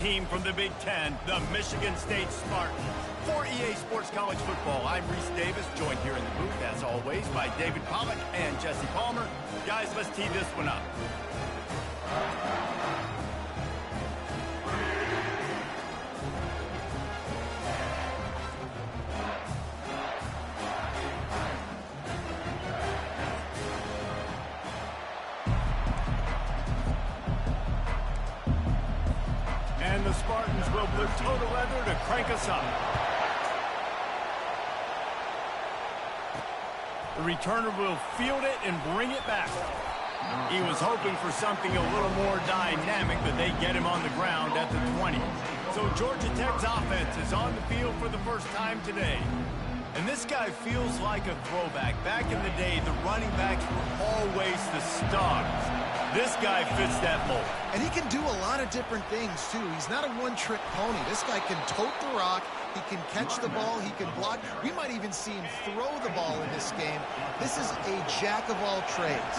Team from the Big Ten, the Michigan State Spartans. For EA Sports College Football, I'm Reese Davis, joined here in the booth, as always, by David Pollack and Jesse Palmer. Guys, let's tee this one up. And the Spartans will put total leather to crank us up. The returner will field it and bring it back. He was hoping for something a little more dynamic, but they get him on the ground at the 20. So Georgia Tech's offense is on the field for the first time today. And this guy feels like a throwback. Back in the day, the running backs were always the stars. This guy fits that mold. And he can do a lot of different things, too. He's not a one-trick pony. This guy can tote the rock. He can catch the ball. He can block. We might even see him throw the ball in this game. This is a jack of all trades.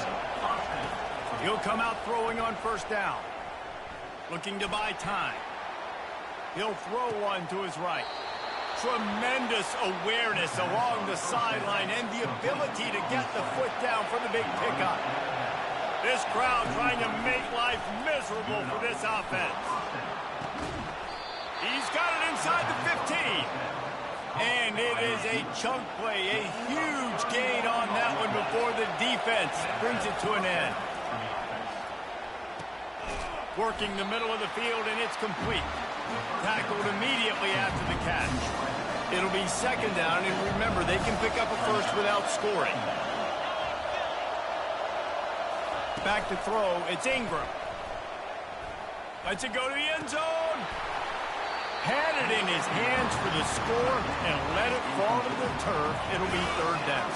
He'll come out throwing on first down. Looking to buy time. He'll throw one to his right. Tremendous awareness along the sideline and the ability to get the foot down for the big pickup. This crowd trying to make life miserable for this offense. He's got it inside the 15. And it is a chunk play, a huge gain on that one before the defense brings it to an end. Working the middle of the field, and it's complete. Tackled immediately after the catch. It'll be second down, and remember, they can pick up a first without scoring. Back to throw, it's Ingram. Lets it go to the end zone. Had it in his hands for the score and let it fall to the turf. It'll be third down.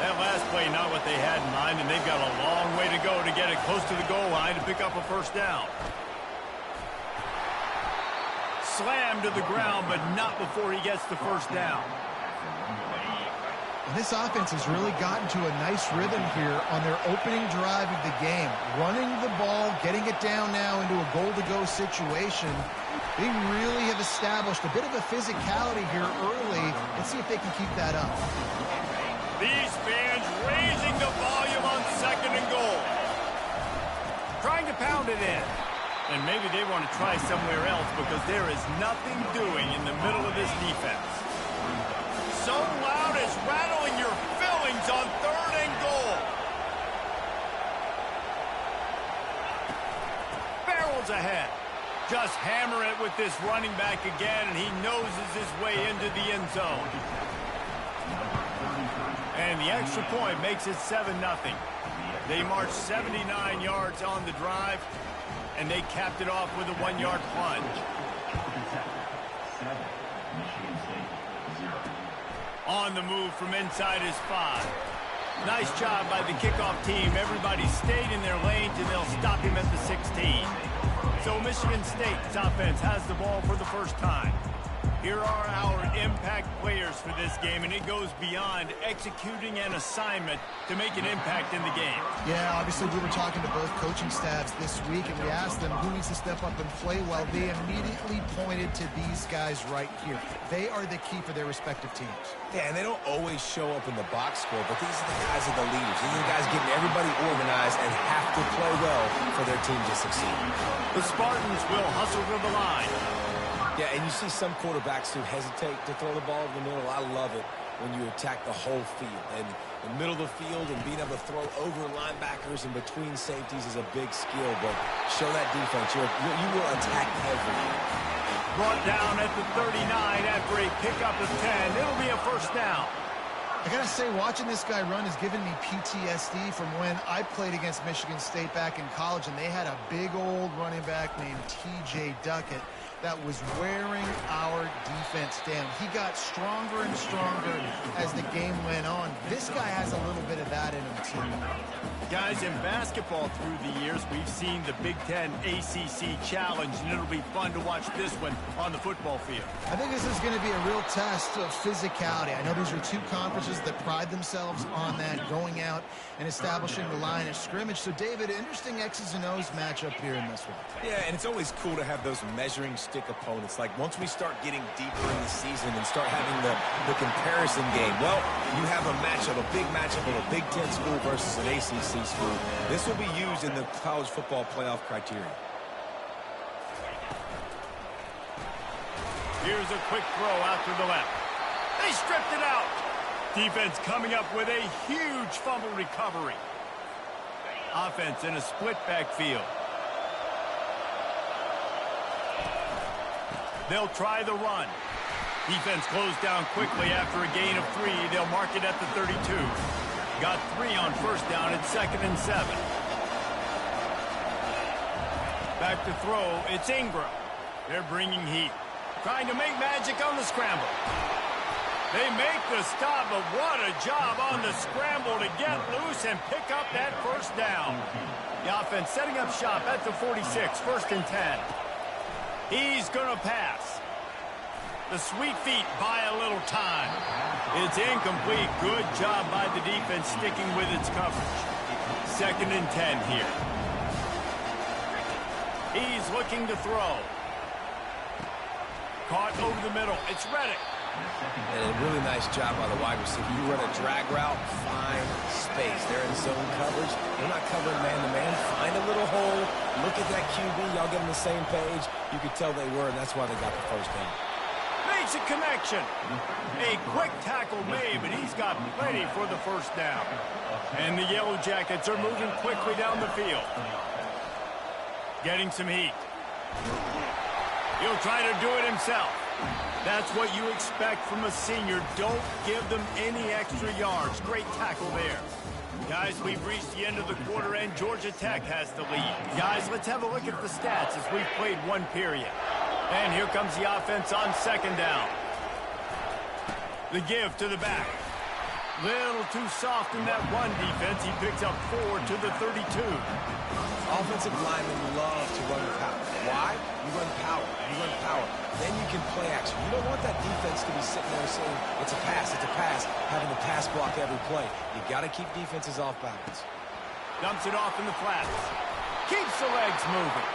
That last play, not what they had in mind, and they've got a long way to go to get it close to the goal line to pick up a first down. Slammed to the ground, but not before he gets the first down. And this offense has really gotten to a nice rhythm here on their opening drive of the game. Running the ball, getting it down now into a goal-to-go situation. They really have established a bit of a physicality here early. Let's see if they can keep that up. These fans raising the volume on second and goal. Trying to pound it in. And maybe they want to try somewhere else because there is nothing doing in the middle of this defense. So loud it's rattling your fillings on third and goal. Barrels ahead. Just hammer it with this running back again, and he noses his way into the end zone. And the extra point makes it 7-0. They marched 79 yards on the drive, and they capped it off with a 1-yard plunge. On the move from inside his 5. Nice job by the kickoff team. Everybody stayed in their lanes, and they'll stop him at the 16. So Michigan State's offense has the ball for the first time. Here are our impact players for this game, and it goes beyond executing an assignment to make an impact in the game. Yeah, obviously we were talking to both coaching staffs this week, and we asked them who needs to step up and play well. They immediately pointed to these guys right here. They are the key for their respective teams. Yeah, and they don't always show up in the box score, but these are the guys that are the leaders. These are the guys getting everybody organized and have to play well for their team to succeed. The Spartans will hustle to the line. Yeah, and you see some quarterbacks who hesitate to throw the ball over the middle. I love it when you attack the whole field. And the middle of the field and being able to throw over linebackers and between safeties is a big skill. But show that defense. You will attack everything. Brought down at the 39 after a pickup of 10. It'll be a first down. I gotta say, watching this guy run has given me PTSD from when I played against Michigan State back in college, and they had a big old running back named T.J. Duckett. that was wearing our defense down. He got stronger and stronger as the game went on. This guy has a little bit of that in him, too. Guys, in basketball through the years, we've seen the Big Ten ACC Challenge, and it'll be fun to watch this one on the football field. I think this is going to be a real test of physicality. I know these are two conferences that pride themselves on that, going out and establishing the line of scrimmage. So, David, interesting X's and O's matchup here in this one. Yeah, and it's always cool to have those measuring stick opponents. Like, once we start getting deeper in the season and start having the comparison game, well, you have a matchup, a big matchup of a Big Ten school versus an ACC school. This will be used in the college football playoff criteria. Here's a quick throw out to the left. They stripped it out. Defense coming up with a huge fumble recovery. Offense in a split backfield. They'll try the run. Defense closed down quickly after a gain of 3. They'll mark it at the 32. Got 3 on first down at 2nd and 7. Back to throw. It's Ingram. They're bringing heat. Trying to make magic on the scramble. They make the stop, but what a job on the scramble to get loose and pick up that first down. The offense setting up shop at the 46, 1st and 10. He's going to pass. The sweet feet buy a little time. It's incomplete. Good job by the defense sticking with its coverage. 2nd and 10 here. He's looking to throw. Caught over the middle. It's Reddick. And a really nice job by the wide receiver. You run a drag route, find space. They're in zone coverage. They're not covering man-to-man. Find a little hole. Look at that QB. Y'all get on the same page. You could tell they were, and that's why they got the first down. Makes a connection. A quick tackle made, but he's got plenty for the first down. And the Yellow Jackets are moving quickly down the field. Getting some heat. He'll try to do it himself. That's what you expect from a senior. Don't give them any extra yards. Great tackle there. Guys, we've reached the end of the quarter, and Georgia Tech has the lead. Guys, let's have a look at the stats as we've played one period. And here comes the offense on 2nd down. The give to the back. Little too soft in that one defense. He picks up 4 to the 32. Offensive linemen love to run power. Why? You run power. You run power. Then you can play action. You don't want that defense to be sitting there saying, it's a pass, having to pass block every play. You got to keep defenses off balance. Dumps it off in the flats. Keeps the legs moving.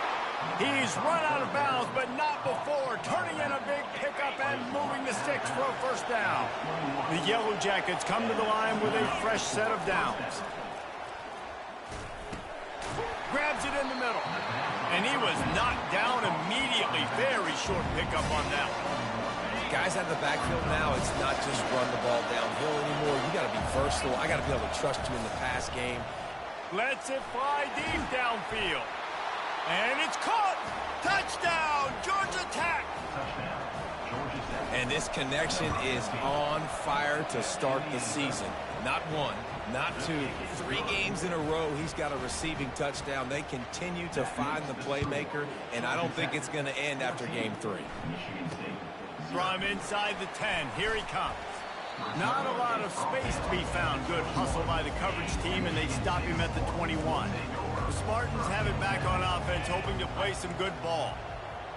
He's run out of bounds, but not before. Turning in a big pickup and moving the sticks for a first down. The Yellow Jackets come to the line with a fresh set of downs. Grabs it in the middle. And he was knocked down immediately. Very short pickup on that one. Guys out of the backfield now, it's not just run the ball downhill anymore. You got to be versatile. I got to be able to trust you in the pass game. Lets it fly deep downfield. And it's caught. Touchdown, Georgia Tech. And this connection is on fire to start the season. Not 1, not 2, 3 games in a row he's got a receiving touchdown. They continue to find the playmaker, and I don't think it's going to end after game 3. From inside the 10, here he comes. Not a lot of space to be found. Good hustle by the coverage team, and they stop him at the 21. The Spartans have it back on offense, hoping to play some good ball.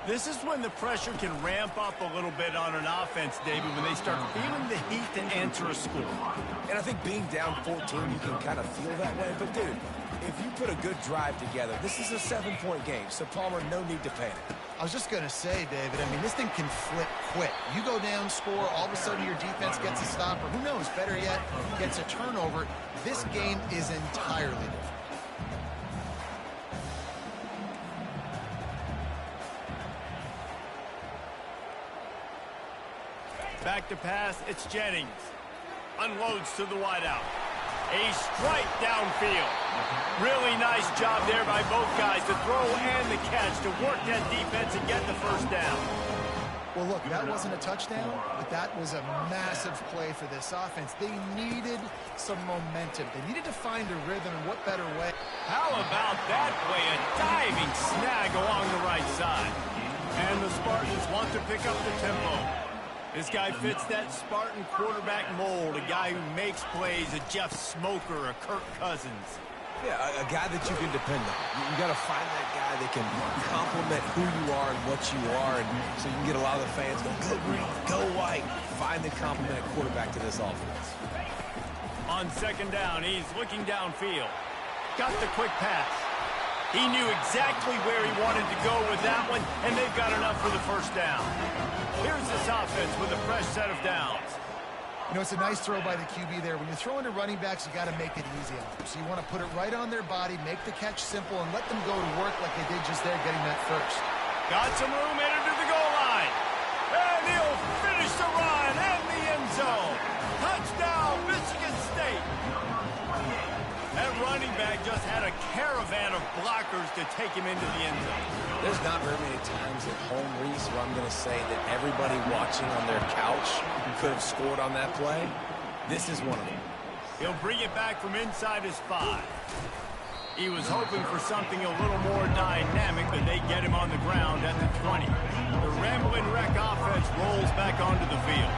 This is when the pressure can ramp up a little bit on an offense, David, when they start feeling the heat to answer a score. And I think being down 14, you can kind of feel that way. But, dude, if you put a good drive together, this is a 7-point game. So, Palmer, no need to panic. I was just going to say, David, I mean, this thing can flip quick. You go down, score, all of a sudden your defense gets a stop, or who knows, better yet, gets a turnover. This game is entirely different. Back to pass, it's Jennings. Unloads to the wideout. A strike downfield. Really nice job there by both guys, the throw and the catch, to work that defense and get the first down. Well, look, that wasn't a touchdown, but that was a massive play for this offense. They needed some momentum. They needed to find a rhythm, and what better way? How about that play? A diving snag along the right side. And the Spartans want to pick up the tempo. This guy fits that Spartan quarterback mold, a guy who makes plays, a Jeff Smoker, a Kirk Cousins. Yeah, a guy that you can depend on. You got to find that guy that can complement who you are and what you are, and so you can get a lot of the fans going, go green, go white. Find the complement quarterback to this offense. On second down, he's looking downfield. Got the quick pass. He knew exactly where he wanted to go with that one, and they've got enough for the first down. Here's this offense with a fresh set of downs. You know, it's a nice throw by the QB there. When you're throwing to running backs, you got to make it easy on them. So you want to put it right on their body, make the catch simple, and let them go to work like they did just there getting that first. Got some room, headed to the goal line. And he'll finish the run and the end zone. Touchdown, Michigan State. That running back just had a caravan of blockers to take him into the end zone. There's not very many times at home, Reese, where I'm going to say that everybody watching on their couch could have scored on that play. This is one of them. He'll bring it back from inside his 5. He was hoping for something a little more dynamic, but they get him on the ground at the 20. The Ramblin' Wreck offense rolls back onto the field.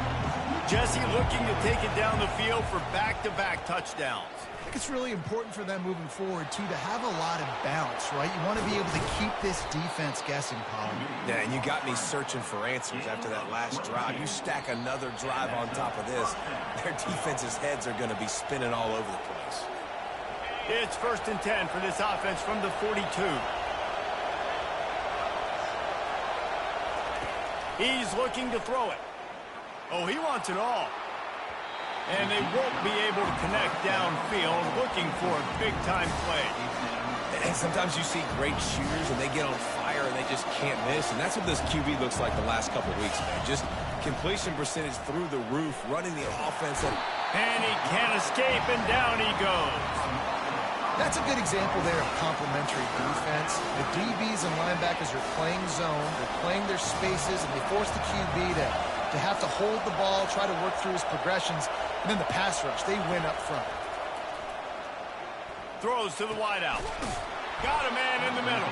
Jesse looking to take it down the field for back-to-back touchdowns. I think it's really important for them moving forward, too, to have a lot of bounce, right? You want to be able to keep this defense guessing, Colin. Yeah, and you got me searching for answers after that last drive. You stack another drive on top of this, their defense's heads are going to be spinning all over the place. It's 1st and 10 for this offense from the 42. He's looking to throw it. Oh, he wants it all. And they won't be able to connect downfield, looking for a big-time play. And sometimes you see great shooters, and they get on fire, and they just can't miss. And that's what this QB looks like the last couple of weeks, man. Just completion percentage through the roof, running the offense. And he can't escape, and down he goes. That's a good example there of complementary defense. The DBs and linebackers are playing zone, they're playing their spaces, and they force the QB to have to hold the ball, try to work through his progressions, and then the pass rush, they win up front. Throws to the wideout. Got a man in the middle.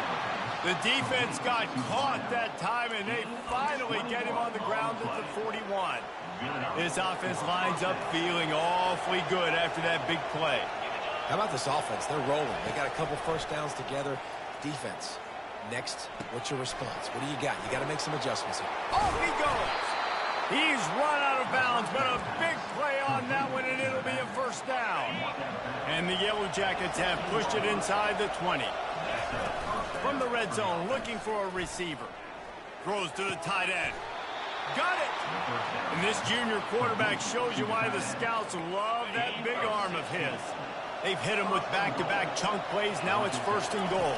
The defense got caught that time, and they finally get him on the ground at the 41. This offense lines up feeling awfully good after that big play. How about this offense? They're rolling. They got a couple first downs together. Defense. Next, what's your response? What do you got? You got to make some adjustments here. Off he goes. He's run out of bounds, but a big play on that one, and it'll be a first down. And the Yellow Jackets have pushed it inside the 20. From the red zone, looking for a receiver. Throws to the tight end. Got it! And this junior quarterback shows you why the scouts love that big arm of his. They've hit him with back-to-back chunk plays. Now it's 1st and goal.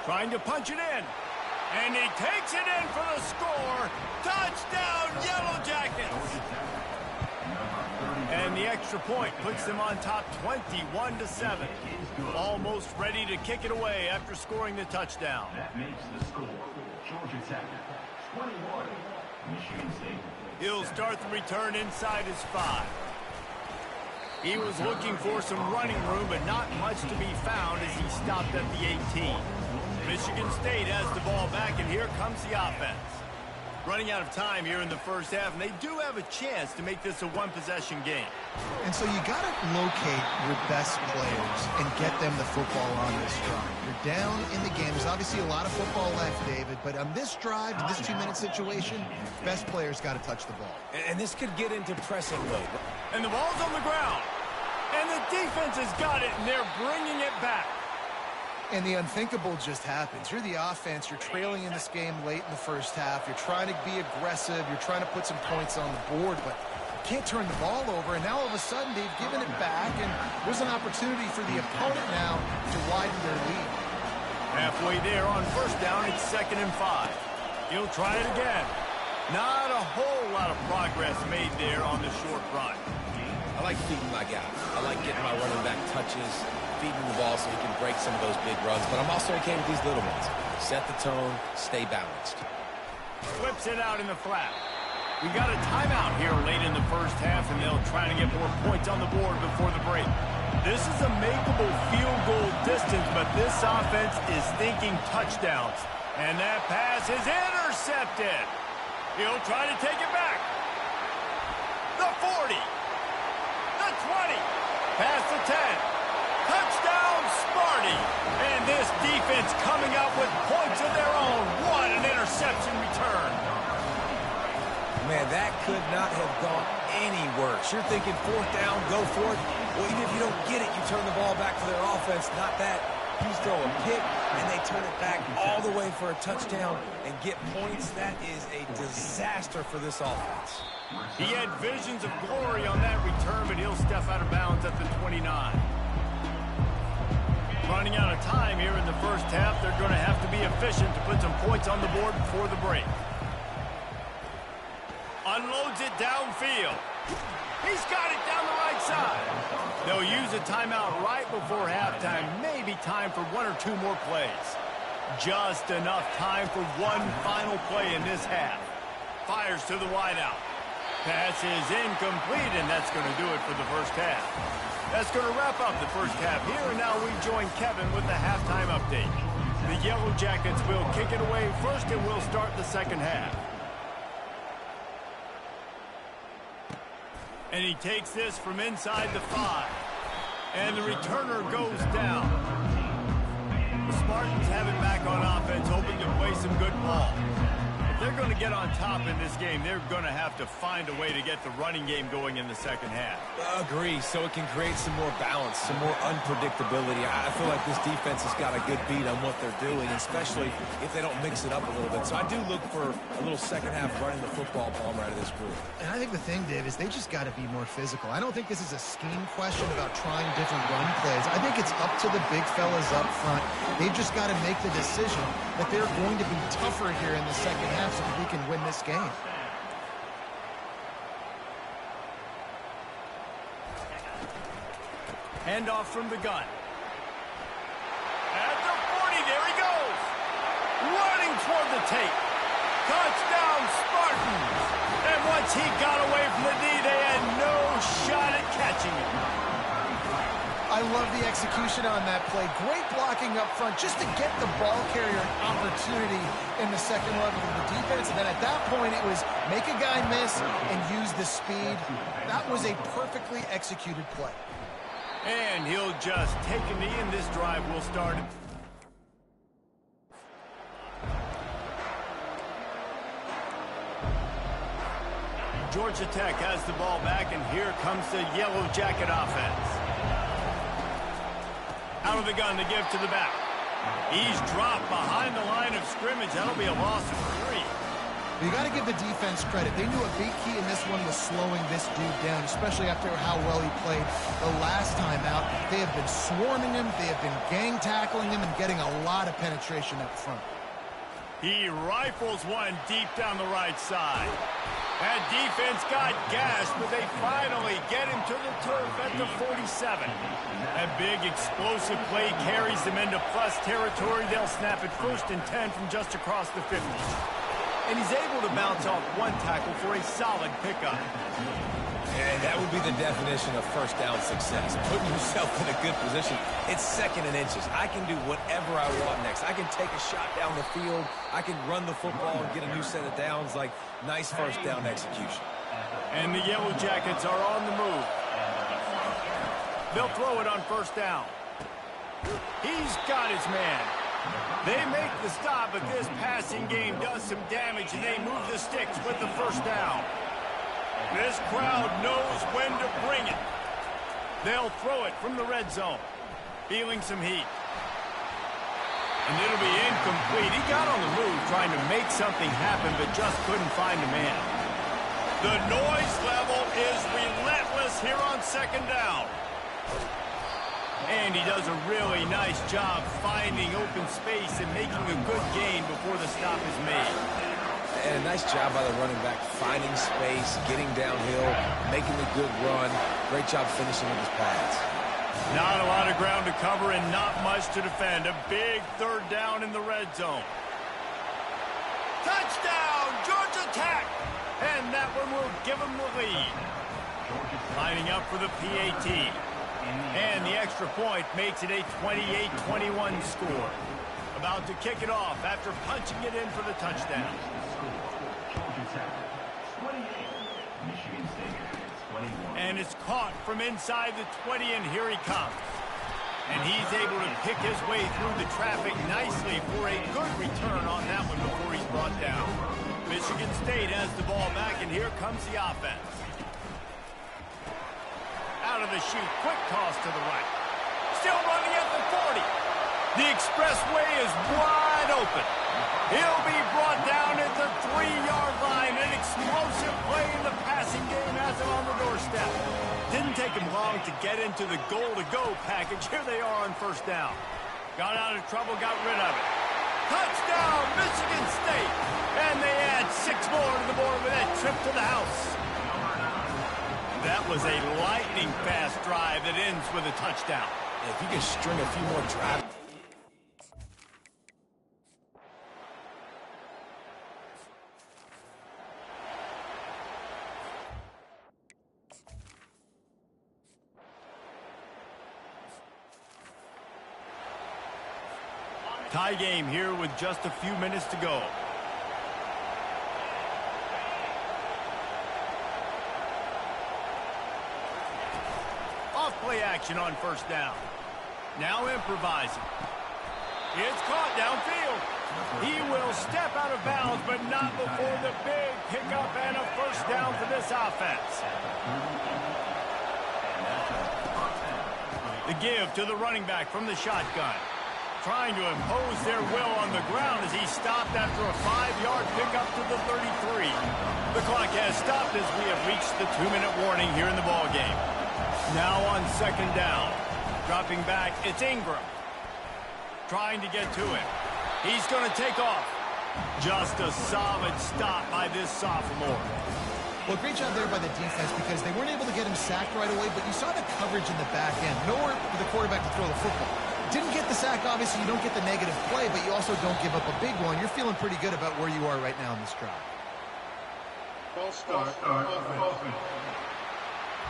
Trying to punch it in. And he takes it in for the score. Touchdown, Yellow Jackets! And the extra point puts them on top 21-7. Almost ready to kick it away after scoring the touchdown. That makes the score Georgia Tech 21, Michigan State. He'll start the return inside his 5. He was looking for some running room, but not much to be found as he stopped at the 18. Michigan State has the ball back, and here comes the offense. Running out of time here in the first half, and they do have a chance to make this a one-possession game. And so you got to locate your best players and get them the football on this drive. You're down in the game. There's obviously a lot of football left, David, but on this drive, in this 2-minute situation, best players got to touch the ball. And this could get into pressing mode. And the ball's on the ground. And the defense has got it, and they're bringing it back. And the unthinkable just happens. You're the offense. You're trailing in this game late in the first half. You're trying to be aggressive. You're trying to put some points on the board, but you can't turn the ball over. And now all of a sudden they've given it back, and there's an opportunity for the opponent now to widen their lead. Halfway there on 1st down, it's 2nd and 5. He'll try it again. Not a whole lot of progress made there on the short run. I like feeding my guy. I like getting my running back touches, feeding the ball so he can break some of those big runs. But I'm also okay with these little ones. Set the tone, stay balanced. Flips it out in the flat. We got a timeout here late in the first half, and they'll try to get more points on the board before the break. This is a makeable field goal distance, but this offense is thinking touchdowns. And that pass is intercepted. He'll try to take it back. The 40. The 20. Past the 10. Touchdown, Sparty. And this defense coming up with points of their own. What an interception return. Man, that could not have gone any worse. You're thinking fourth down, go for it. Well, even if you don't get it, you turn the ball back to their offense. Not that. You throw a pick, and they turn it back all the way for a touchdown and get points. That is a disaster for this offense. He had visions of glory on that return, but he'll step out of bounds at the 29. Running out of time here in the first half. They're going to have to be efficient to put some points on the board before the break. Unloads it downfield. He's got it down the right side. They'll use a timeout right before halftime. Maybe time for one or two more plays. Just enough time for one final play in this half. Fires to the wideout. Pass is incomplete, and that's going to do it for the first half. That's going to wrap up the first half here, and now we join Kevin with the halftime update. The Yellow Jackets will kick it away first, and we'll start the second half. And he takes this from inside the 5. And the returner goes down. The Spartans have it back on offense, hoping to play some good ball. If they're going to get on top in this game, they're going to have to find a way to get the running game going in the second half. Agree, so it can create some more balance, some more unpredictability. I feel like this defense has got a good beat on what they're doing, especially if they don't mix it up a little bit. So I do look for a little second half running the football bomb out of this group. And I think the thing, Dave, is they just got to be more physical. I don't think this is a scheme question about trying different run plays. I think it's up to the big fellas up front. They've just got to make the decision that they're going to be tougher here in the second half so that we can win this game. Handoff from the gun. At the 40, there he goes. Running toward the tape. Touchdown, Spartans. And once he got away from the D, they had no shot at catching him. I love the execution on that play. Great blocking up front just to get the ball carrier an opportunity in the second level of the defense. And then at that point, it was make a guy miss and use the speed. That was a perfectly executed play. And he'll just take a knee, and this drive will start. Georgia Tech has the ball back, and here comes the Yellow Jacket offense. Out of the gun to give to the back. He's dropped behind the line of scrimmage. That'll be a loss of 3. You got to give the defense credit. They knew a big key in this one was slowing this dude down, especially after how well he played the last time out. They have been swarming him. They have been gang tackling him and getting a lot of penetration up front. He rifles one deep down the right side. That defense got gassed, but they finally get him to the turf at the 47. That big explosive play carries them into plus territory. They'll snap it 1st and 10 from just across the 50. And he's able to bounce off one tackle for a solid pickup. And that would be the definition of first down success. Putting yourself in a good position. It's 2nd and inches. I can do whatever I want next. I can take a shot down the field. I can run the football and get a new set of downs. Like, nice first down execution. And the Yellow Jackets are on the move. They'll throw it on 1st down. He's got his man. They make the stop, but this passing game does some damage, and they move the sticks with the 1st down. This crowd knows when to bring it. They'll throw it from the red zone. Feeling some heat. And it'll be incomplete. He got on the move trying to make something happen, but just couldn't find a man. The noise level is relentless here on 2nd down. And he does a really nice job finding open space and making a good gain before the stop is made. And a nice job by the running back, finding space, getting downhill, making a good run. Great job finishing with his pads. Not a lot of ground to cover and not much to defend. A big 3rd down in the red zone. Touchdown, Georgia Tech! And that one will give them the lead. Lining up for the PAT. And the extra point makes it a 28-21 score. About to kick it off after punching it in for the touchdown. Georgia Tech And it's caught from inside the 20, and here he comes. And he's able to pick his way through the traffic nicely for a good return on that one before he's brought down. Michigan State has the ball back, and here comes the offense. Out of the chute, quick toss to the right. Still running at the 40. The expressway is wide open. He'll be brought down at the 3-yard line. An explosive play in the passing game has him on the doorstep. Didn't take him long to get into the goal-to-go package. Here they are on first down. Got out of trouble, got rid of it. Touchdown, Michigan State. And they add 6 more to the board with that trip to the house. That was a lightning-fast drive that ends with a touchdown. If you can string a few more drives. Tie game here with just a few minutes to go. Off play action on first down. Now improvising. It's caught downfield. He will step out of bounds, but not before the big pickup and a first down for this offense. The give to the running back from the shotgun. Trying to impose their will on the ground as he stopped after a 5-yard pickup to the 33. The clock has stopped as we have reached the 2-minute warning here in the ballgame. Now on second down. Dropping back, it's Ingram. Trying to get to him. He's going to take off. Just a solid stop by this sophomore. Well, great job there by the defense because they weren't able to get him sacked right away, but you saw the coverage in the back end. Nowhere for the quarterback to throw the football. Didn't get the sack, obviously. You don't get the negative play, but you also don't give up a big one. You're feeling pretty good about where you are right now in this drive.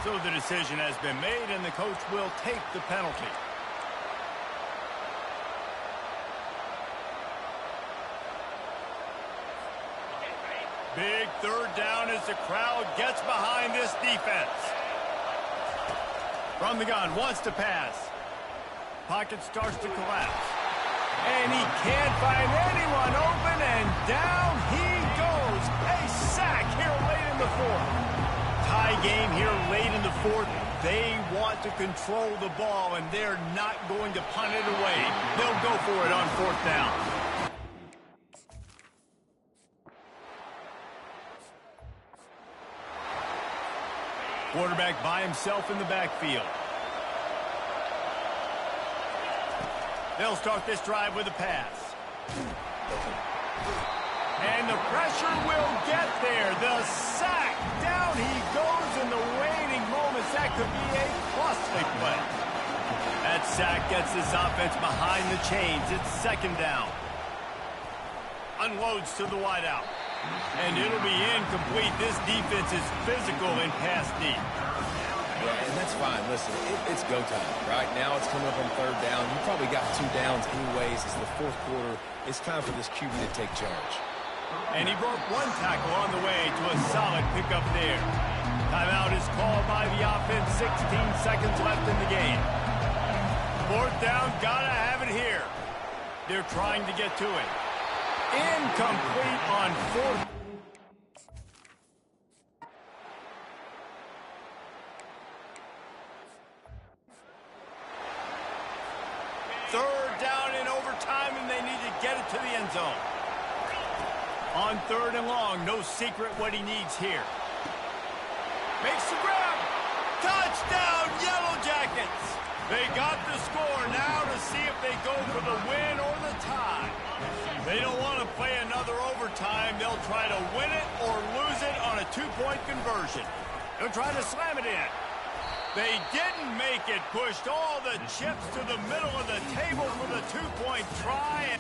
So the decision has been made, and the coach will take the penalty. Big third down as the crowd gets behind this defense. From the gun, wants to pass. Pocket starts to collapse. And he can't find anyone open, and down he goes. A sack here late in the fourth. Tie game here late in the fourth. They want to control the ball, and they're not going to punt it away. They'll go for it on fourth down. Quarterback by himself in the backfield. They'll start this drive with a pass. And the pressure will get there. The sack. Down he goes in the waning moments. That could be a costly play. That sack gets this offense behind the chains. It's second down. Unloads to the wideout. And it'll be incomplete. This defense is physical in pass deep. Yeah, and that's fine. Listen, it's go time. Right now it's coming up on third down. You probably got 2 downs anyways. It's the fourth quarter. It's time for this QB to take charge. And he broke 1 tackle on the way to a solid pickup there. Timeout is called by the offense. 16 seconds left in the game. Fourth down, gotta have it here. They're trying to get to it. Incomplete on fourth. Third down in overtime, and they need to get it to the end zone. On third and long, no secret what he needs here. Makes the grab. Touchdown, Yellow Jackets. They got the score now to see if they go for the win or the tie. They don't want to play another overtime. They'll try to win it or lose it on a 2-point conversion. They'll try to slam it in. They didn't make it. Pushed all the chips to the middle of the table for the 2-point try.